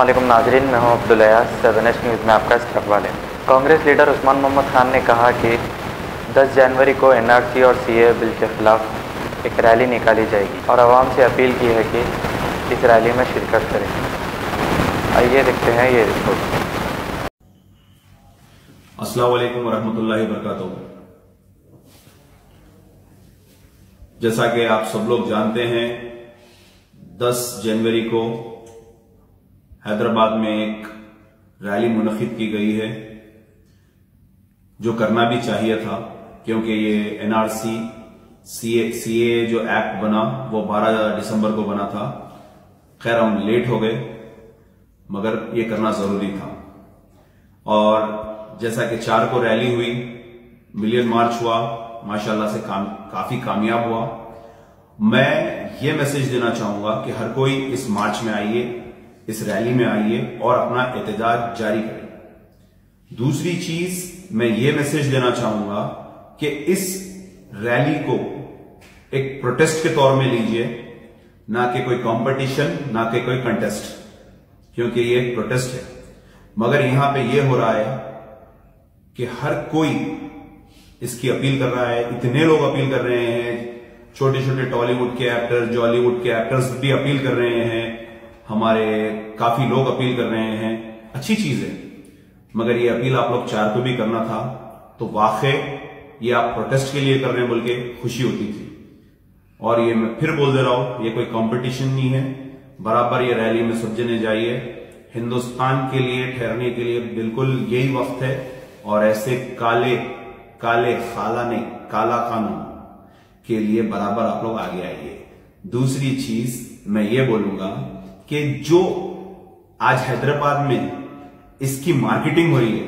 अस्सलामुअलैकुम नाजरीन, मैं हूं अब्दुल अयाज। 7S न्यूज़ में आपका इस्तकबाल है। कांग्रेस लीडर उस्मान मोहम्मद खान ने कहा कि 10 जनवरी को NRC और CAA बिल के ख़िलाफ़ एक रैली निकाली जाएगी और आवाम से अपील की है कि इस रैली में शिरकत करें। आइए देखते हैं ये रिपोर्ट। अस्सलाम वालेकुम वरहमतुल्लाहि वबरकातुहू। जैसा कि आप सब लोग जानते हैं, 10 जनवरी को हैदराबाद में एक रैली मुनक्किद की गई है, जो करना भी चाहिए था क्योंकि ये NRC CAA जो एक्ट बना वो 12 दिसंबर को बना था। खैर हम लेट हो गए, मगर ये करना जरूरी था। और जैसा कि 4 को रैली हुई, मिलियन मार्च हुआ, माशाल्लाह से काफी कामयाब हुआ। मैं ये मैसेज देना चाहूंगा कि हर कोई इस मार्च में आइए, इस रैली में आइए और अपना एहतजाज जारी करें। दूसरी चीज मैं ये मैसेज देना चाहूंगा कि इस रैली को एक प्रोटेस्ट के तौर में लीजिए, ना कि कोई कंपटीशन, ना कि कोई कंटेस्ट, क्योंकि ये एक प्रोटेस्ट है। मगर यहां पे ये हो रहा है कि हर कोई इसकी अपील कर रहा है, इतने लोग अपील कर रहे हैं, छोटे छोटे टॉलीवुड के एक्टर्स, जॉलीवुड के एक्टर्स भी अपील कर रहे हैं, हमारे काफी लोग अपील कर रहे हैं। अच्छी चीज है, मगर ये अपील आप लोग 4 को भी करना था, तो वाकई ये आप प्रोटेस्ट के लिए कर रहे हैं बोल के खुशी होती थी। और ये मैं फिर बोल दे रहा हूं, ये कोई कंपटीशन नहीं है। बराबर ये रैली में सब जने जाइए। हिंदुस्तान के लिए ठहरने के लिए बिल्कुल यही वक्त है, और ऐसे काले खाला नहीं, काला कानून के लिए बराबर आप लोग आगे आइए। दूसरी चीज मैं ये बोलूंगा कि जो आज हैदराबाद में इसकी मार्केटिंग हो रही है,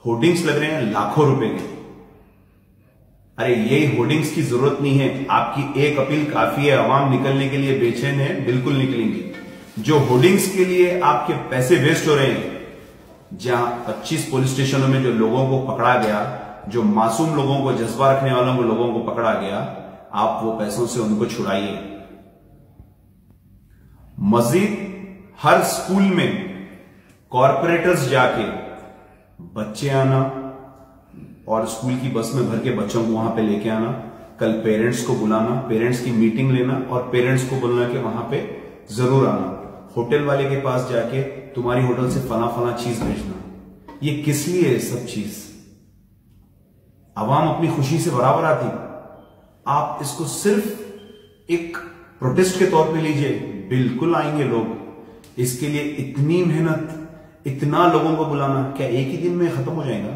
होर्डिंग्स लग रहे हैं लाखों रुपए के। अरे यही होर्डिंग्स की जरूरत नहीं है, आपकी एक अपील काफी है। आवाम निकलने के लिए बेचैन है, बिल्कुल निकलेंगे। जो होर्डिंग्स के लिए आपके पैसे वेस्ट हो रहे हैं, जहां 25 पुलिस स्टेशनों में जो लोगों को पकड़ा गया, जो मासूम लोगों को, जज्बा रखने वालों को लोगों को पकड़ा गया, आप वो पैसों से उनको छुड़ाइए। मजीद हर स्कूल में कॉरपोरेटर्स जाके बच्चे आना और स्कूल की बस में भर के बच्चों को वहां पे लेके आना। कल पेरेंट्स को बुलाना, पेरेंट्स की मीटिंग लेना और पेरेंट्स को बोलना कि वहां पे जरूर आना। होटल वाले के पास जाके तुम्हारी होटल से फला चीज भेजना। ये किस लिए है सब चीज? आवाम अपनी खुशी से बराबर आती, आप इसको सिर्फ एक प्रोटेस्ट के तौर पे लीजिए, बिल्कुल आएंगे लोग। इसके लिए इतनी मेहनत, इतना लोगों को बुलाना, क्या एक ही दिन में खत्म हो जाएगा?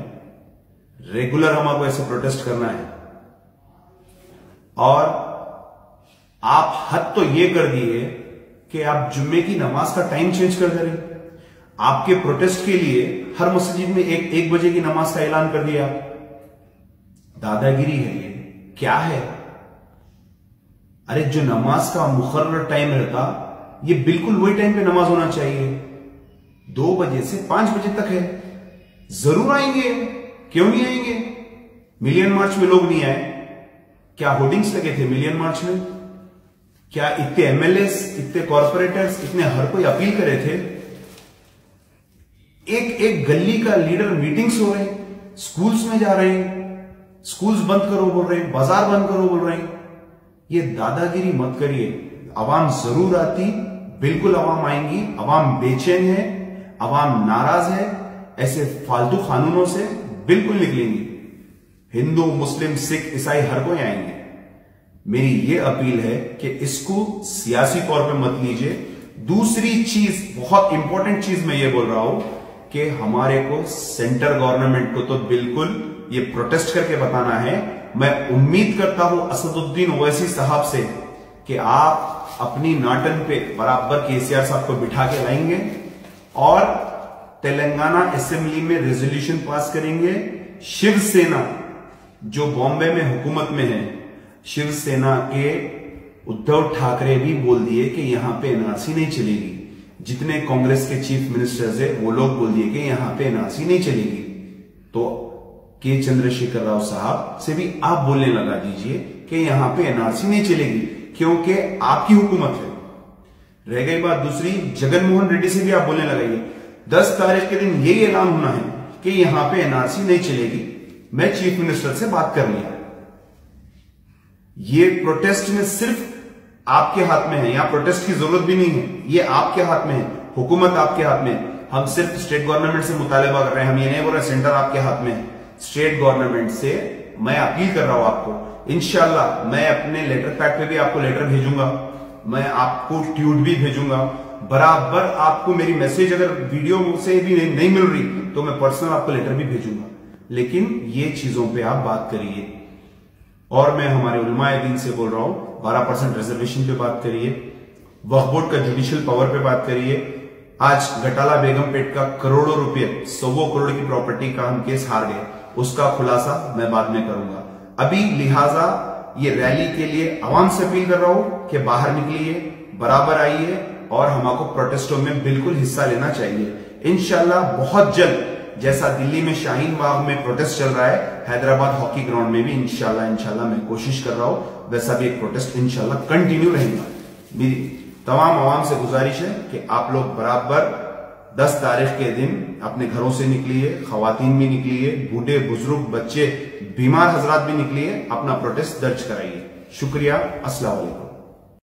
रेगुलर हमारे ऐसे प्रोटेस्ट करना है। और आप हद तो ये कर दिए कि आप जुम्मे की नमाज का टाइम चेंज कर दे रहे। आपके प्रोटेस्ट के लिए हर मस्जिद में 1 बजे की नमाज का ऐलान कर दिया। दादागिरी है ये, क्या है? अरे जो नमाज का मुकर्रर टाइम रहता, ये बिल्कुल वही टाइम पे नमाज होना चाहिए। 2 बजे से 5 बजे तक है। जरूर आएंगे, क्यों नहीं आएंगे? मिलियन मार्च में लोग नहीं आए, क्या होर्डिंग्स लगे थे मिलियन मार्च में? क्या इतने MLAs, इतने कॉर्पोरेटर्स, इतने हर कोई अपील करे थे? एक गली का लीडर मीटिंग्स हो रहे हैं, स्कूल्स में जा रहे हैं, स्कूल्स बंद करो बोल रहे हैं, बाजार बंद करो बोल रहे हैं। ये दादागिरी मत करिए। अवाम जरूर आती, बिल्कुल अवाम आएंगी। अवाम बेचैन है, अवाम नाराज है, ऐसे फालतू कानूनों से बिल्कुल निकलेंगी। हिंदू, मुस्लिम, सिख, ईसाई हर कोई आएंगे। मेरी ये अपील है कि इसको सियासी तौर पे मत लीजिए। दूसरी चीज, बहुत इंपॉर्टेंट चीज मैं ये बोल रहा हूं कि हमारे को सेंटर गवर्नमेंट को तो बिल्कुल ये प्रोटेस्ट करके बताना है। मैं उम्मीद करता हूं असदुद्दीन ओवैसी साहब से कि आप अपनी नाटन पे बराबर KCR साहब को बिठा के लाएंगे और तेलंगाना असेंबली में रेजोल्यूशन पास करेंगे। शिवसेना जो बॉम्बे में हुकूमत में है, शिवसेना के उद्धव ठाकरे भी बोल दिए कि यहां पे NRC नहीं चलेगी। जितने कांग्रेस के चीफ मिनिस्टर्स है वो लोग बोल दिए कि यहां पे NRC नहीं चलेगी। तो के चंद्रशेखर राव साहब से भी आप बोलने लगा दीजिए कि यहां पे NRC नहीं चलेगी, क्योंकि आपकी हुकूमत है। रह गई बात दूसरी, जगनमोहन रेड्डी से भी आप बोलने लगाइए 10 तारीख के दिन यही ऐलान होना है कि यहां पे एनआरसी नहीं चलेगी। मैं चीफ मिनिस्टर से बात कर लिया। ये प्रोटेस्ट में सिर्फ आपके हाथ में है, यहां प्रोटेस्ट की जरूरत भी नहीं है, ये आपके हाथ में है, हुकूमत आपके हाथ में है। हम सिर्फ स्टेट गवर्नमेंट से मुतालबा कर रहे हैं, हम ये नहीं बोल रहे सेंटर आपके हाथ में है। स्टेट गवर्नमेंट से मैं अपील कर रहा हूं आपको, इंशाल्लाह मैं अपने लेटर पैड पे भी आपको लेटर भेजूंगा, मैं आपको ट्वीट भी भेजूंगा, बराबर आपको मेरी मैसेज अगर वीडियो से भी नहीं मिल रही तो मैं पर्सनल आपको लेटर भी भेजूंगा। लेकिन ये चीजों पे आप बात करिए। और मैं हमारे उलमाए दीन से बोल रहा हूं 12% रिजर्वेशन पे बात करिए, वक्फ बोर्ड का जुडिशियल पावर पे बात करिए। आज घटाला बेगमपेट का करोड़ों रुपए, 100 करोड़ की प्रॉपर्टी का हम केस हार गए, उसका खुलासा मैं बाद में करूंगा। अभी लिहाजा ये रैली के लिए आवाम से अपील कर रहा हूं कि बाहर निकलिए, बराबर आइए और हमको प्रोटेस्टों में बिल्कुल हिस्सा लेना चाहिए। इंशाल्लाह बहुत जल्द, जैसा दिल्ली में शाहीन बाग में प्रोटेस्ट चल रहा है, हैदराबाद हॉकी ग्राउंड में भी इंशाल्लाह मैं कोशिश कर रहा हूं वैसा भी एक प्रोटेस्ट इंशाल्लाह कंटिन्यू रहेगा। मेरी तमाम आवाम से गुजारिश है कि आप लोग बराबर 10 तारीख के दिन अपने घरों से निकलिए, खवातीन भी निकलिए, बूढ़े बुजुर्ग बच्चे बीमार हजरात भी निकलिए, अपना प्रोटेस्ट दर्ज कराइए। शुक्रिया, अस्सलाम वालेकुम।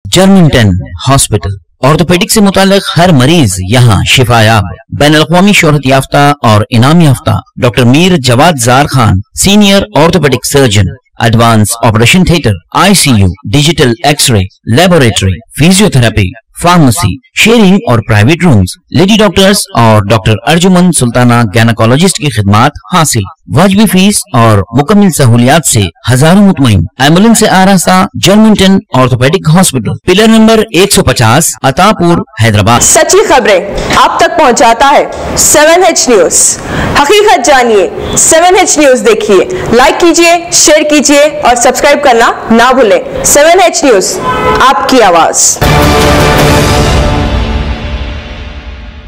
जर्मिंगटन हॉस्पिटल, ऑर्थोपेडिक से मुताल्लिक हर मरीज यहाँ शिफायाब। बैनुल-अक़वामी शोहरत याफ्ता और इनाम याफ्ता doctor Mir Jawad Jar Khan, senior orthopaedic surgeon, advance operation theatre, ICU, digital x ray, laboratory, physiotherapy, pharmacy, sharing और प्राइवेट रूम्स, लेडी डॉक्टर्स और डॉक्टर अर्जुमन सुल्ताना गैनकोलॉजिस्ट की खिदमात हासिल। वाजिबी फीस और मुकम्मल सहूलियात से हजारों मुतमईन। एम्बुलेंस से आरास्ता Germington orthopaedic hospital, pillar number 150, Attapur, Hyderabad. सच्ची खबरें आप तक पहुंचाता है 7H न्यूज। हकीकत जानिए, 7H न्यूज देखिए, लाइक कीजिए, शेयर कीजिए और सब्सक्राइब करना ना भूलें। 7H न्यूज, आपकी आवाज।